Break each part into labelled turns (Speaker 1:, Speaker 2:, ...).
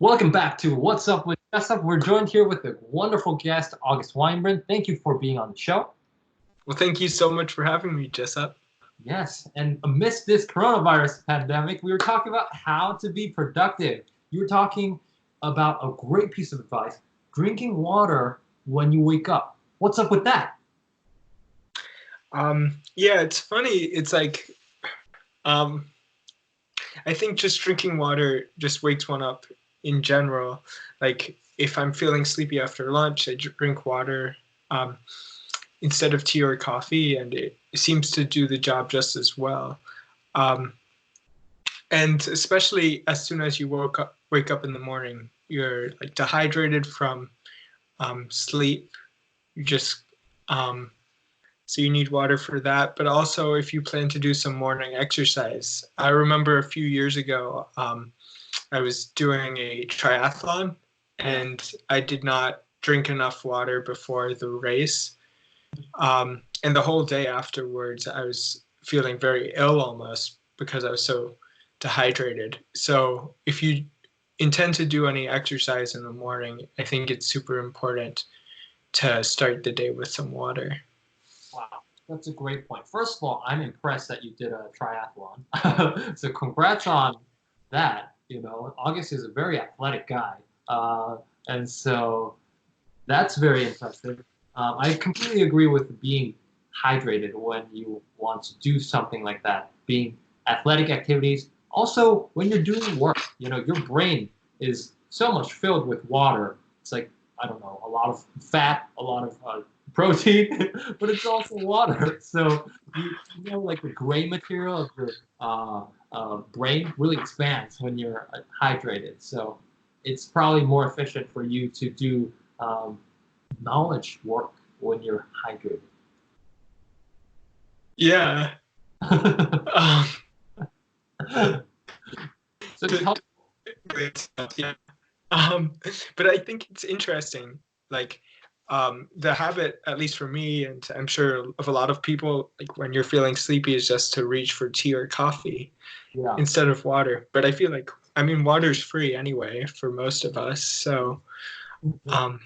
Speaker 1: Welcome back to What's Up with Jessup. We're joined here with a wonderful guest, August Weinbren. Thank you for being on the show.
Speaker 2: Well, thank you so much for having me, Jessup.
Speaker 1: Yes, and amidst this coronavirus pandemic, we were talking about how to be productive. You were talking about a great piece of advice, drinking water when you wake up. What's up with that?
Speaker 2: Yeah, it's funny. It's like, um, I think just drinking water just wakes one up in general. Like, if I'm feeling sleepy after lunch, I drink water um, instead of tea or coffee, and it seems to do the job just as well. Um, and especially as soon as you wake up in the morning, you're like dehydrated from sleep. You just um, So you need water for that. But also, if you plan to do some morning exercise, I remember a few years ago, I was doing a triathlon and I did not drink enough water before the race. And the whole day afterwards, I was feeling very ill almost because I was so dehydrated. So if you intend to do any exercise in the morning, I think it's super important to start the day with some water.
Speaker 1: Wow, that's a great point. First of all, I'm impressed that you did a triathlon. So congrats on that. August is a very athletic guy. And so that's very impressive. I completely agree with being hydrated when you want to do something like that, being athletic activities. Also, when you're doing work, your brain is so much filled with water. It's like, I don't know, a lot of fat, a lot of protein, but it's also water. So, like the gray material of your brain really expands when you're hydrated. So it's probably more efficient for you to do knowledge work when you're hydrated.
Speaker 2: Yeah. um,
Speaker 1: So tell
Speaker 2: yeah. But I think it's interesting, like the habit, at least for me, and I'm sure of a lot of people, like when you're feeling sleepy, is just to reach for tea or coffee
Speaker 1: yeah.
Speaker 2: instead of water. But I feel like, I mean, water's free anyway for most of us, so um,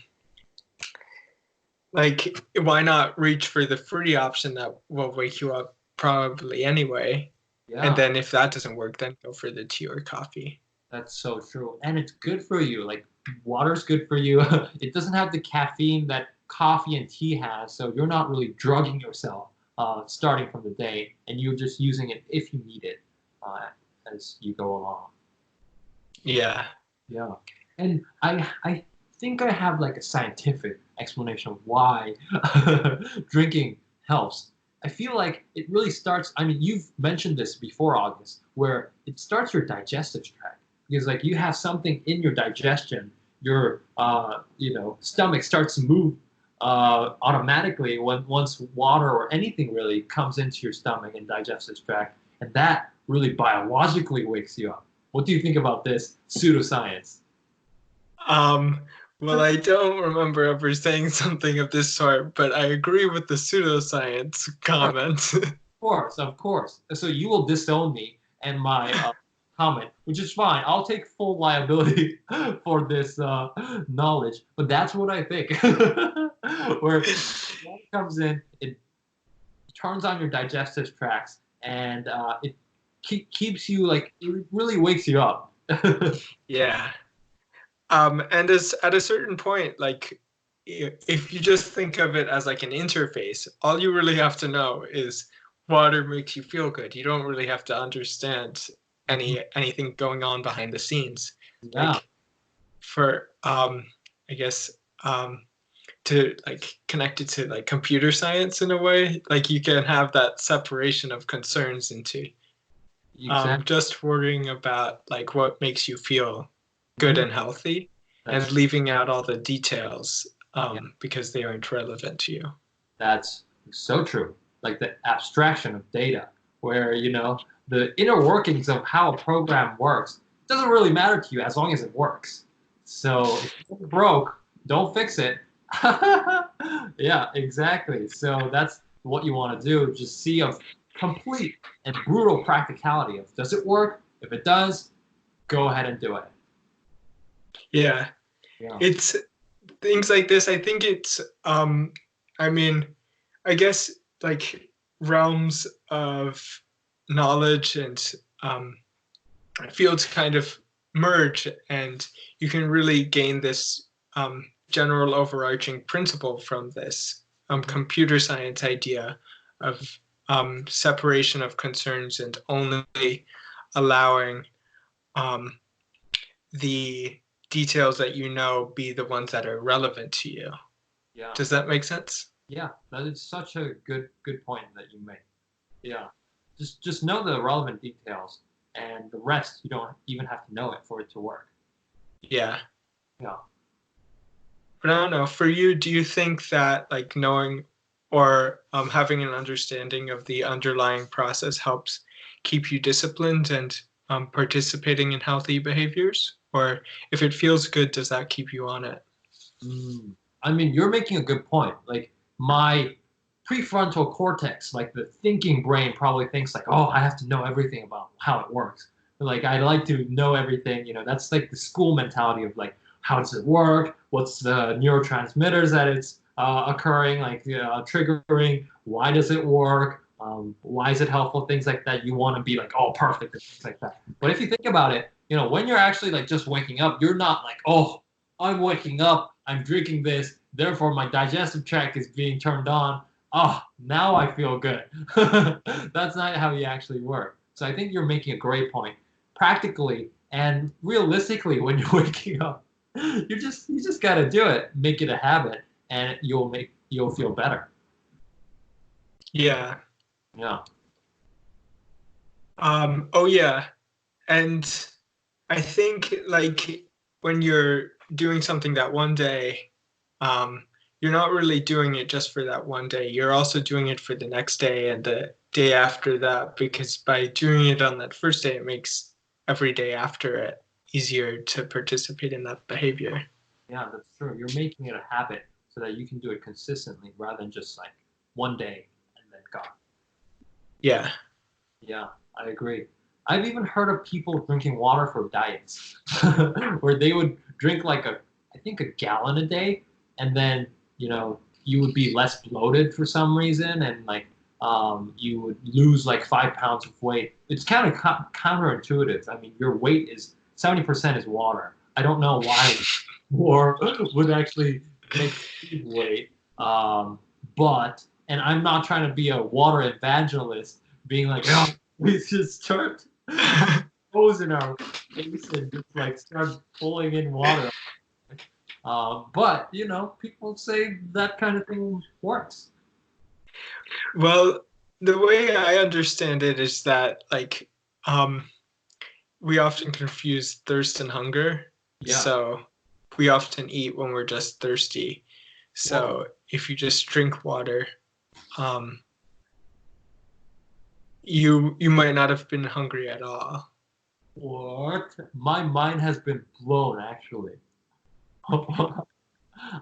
Speaker 2: like why not reach for the free option that will wake you up probably anyway, and
Speaker 1: Yeah,
Speaker 2: then if that doesn't work, then go for the tea or coffee.
Speaker 1: that's so true. And it's good for you. Like water's good for you. It doesn't have the caffeine that coffee and tea has, so you're not really drugging yourself starting from the day, and you're just using it if you need it uh, as you go along.
Speaker 2: Yeah.
Speaker 1: Yeah. And I think I have like a scientific explanation of why drinking helps. I feel like it really starts, I mean, you've mentioned this before, August, where it starts your digestive tract. Because like you have something in your digestion, your stomach starts to move automatically when once water or anything really comes into your stomach and digestive tract, and that really biologically wakes you up. What do you think about this pseudoscience?
Speaker 2: Um, well, I don't remember ever saying something of this sort, but I agree with the pseudoscience
Speaker 1: Sure,
Speaker 2: comment.
Speaker 1: of course, of course. So you will disown me and my comment, which is fine. I'll take full liability for this knowledge, but that's what I think. Where water comes in, it turns on your digestive tracts, and it keeps you like it really wakes you up.
Speaker 2: Yeah. And as at a certain point, like if you just think of it as like an interface, all you really have to know is water makes you feel good. You don't really have to understand anything going on behind the scenes.
Speaker 1: Yeah,
Speaker 2: Like for I guess to like connect it to like computer science in a way, like you can have that separation of concerns into
Speaker 1: exactly.
Speaker 2: just worrying about like what makes you feel good
Speaker 1: Mhm.
Speaker 2: and healthy, and
Speaker 1: That's
Speaker 2: leaving out all the details
Speaker 1: yeah.
Speaker 2: because they aren't relevant to you.
Speaker 1: That's so true. Like the abstraction of data, where the inner workings of how a program works doesn't really matter to you as long as it works. So if it's broke, don't fix it. Yeah, exactly. So that's what you want to do. Just see a complete and brutal practicality of does it work? If it does, go ahead and do it.
Speaker 2: Yeah.
Speaker 1: Yeah.
Speaker 2: It's things like this. I think it's I mean, I guess like realms of knowledge and um fields kind of merge, and you can really gain this general overarching principle from this
Speaker 1: Mhm.
Speaker 2: computer science idea of separation of concerns and only allowing um, the details that you know be the ones that are relevant to you.
Speaker 1: Yeah.
Speaker 2: Does that make sense?
Speaker 1: Yeah. That is such a good point that you make. Yeah. Just know the relevant details, and the rest you don't even have to know it for it to work.
Speaker 2: Yeah.
Speaker 1: Yeah.
Speaker 2: But I don't know. For you, do you think that like knowing or having an understanding of the underlying process helps keep you disciplined and participating in healthy behaviors? Or if it feels good, does that keep you on it?
Speaker 1: Mm. I mean, you're making a good point. Like my prefrontal cortex, like the thinking brain, probably thinks like, oh, I have to know everything about how it works. Like I like to know everything. That's like the school mentality of like, how does it work? What's the neurotransmitters that it's occurring, like triggering? Why does it work? Why is it helpful? Things like that. You want to be like, oh, perfect, and things like that. But if you think about it, when you're actually like just waking up, you're not like, oh, I'm waking up, I'm drinking this, therefore my digestive tract is being turned on. Oh, now I feel good. That's not how you actually work. So I think you're making a great point. Practically and realistically, when you're waking up, you just gotta do it. Make it a habit, and you'll feel better.
Speaker 2: Yeah.
Speaker 1: Yeah.
Speaker 2: Oh, yeah. And I think like when you're doing something that one day, um, you're not really doing it just for that one day. You're also doing it for the next day and the day after that, because by doing it on that first day, it makes every day after it easier to participate in that behavior.
Speaker 1: Yeah, that's true. You're making it a habit so that you can do it consistently rather than just like one day and then gone.
Speaker 2: Yeah.
Speaker 1: Yeah, I agree. I've even heard of people drinking water for diets, where they would drink like I think a gallon a day, and then you would be less bloated for some reason, and like you would lose like 5 pounds of weight. It's kind of counterintuitive. I mean, your weight is 70% is water. I don't know why war would actually make you lose weight, but and I'm not trying to be a water evangelist being like, oh, we just start hosing our face and just like start pulling in water. But people say that kind of thing works.
Speaker 2: Well, the way I understand it is that like um, we often confuse thirst and hunger.
Speaker 1: Yeah.
Speaker 2: So we often eat when we're just thirsty.
Speaker 1: Whoa.
Speaker 2: So if you just drink water, um, you might not have been hungry at all.
Speaker 1: What? My mind has been blown, actually.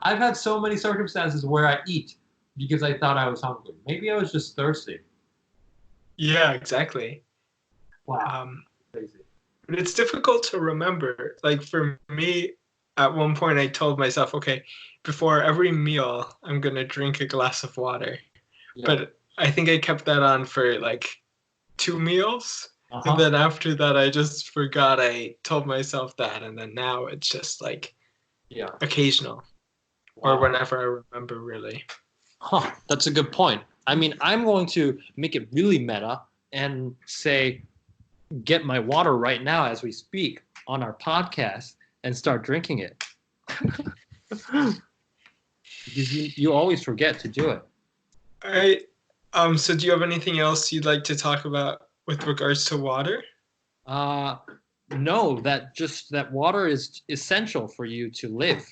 Speaker 1: I've had so many circumstances where I eat because I thought I was hungry. Maybe I was just thirsty.
Speaker 2: Yeah, exactly.
Speaker 1: Wow.
Speaker 2: Um,
Speaker 1: Crazy.
Speaker 2: but it's difficult to remember. Like for me, at one point I told myself, okay, before every meal, I'm gonna drink a glass of water.
Speaker 1: Yeah.
Speaker 2: But I think I kept that on for like 2 meals. And
Speaker 1: Uh-huh.
Speaker 2: then after that, I just forgot I told myself that. And then now it's just like
Speaker 1: Yeah.
Speaker 2: occasional or
Speaker 1: Wow.
Speaker 2: whenever I remember, really.
Speaker 1: Huh, that's a good point. I mean, I'm going to make it really meta and say, get my water right now as we speak on our podcast and start drinking it. Because you always forget to do it.
Speaker 2: All right. So do you have anything else you'd like to talk about with regards to water?
Speaker 1: Uh, know that just that water is essential for you to live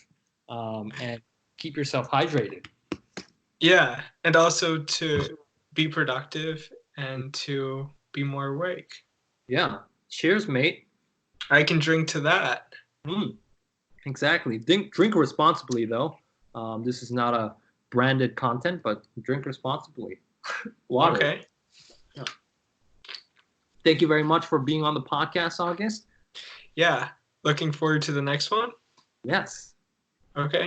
Speaker 1: and keep yourself hydrated.
Speaker 2: Yeah. And also to be productive and to be more awake.
Speaker 1: Yeah. Cheers, mate.
Speaker 2: I can drink to that.
Speaker 1: Mm, exactly. Drink responsibly, though. This is not a branded content, but drink responsibly. Water.
Speaker 2: Okay.
Speaker 1: Yeah. Thank you very much for being on the podcast, August.
Speaker 2: Yeah. Looking forward to the next one.
Speaker 1: Yes.
Speaker 2: Okay.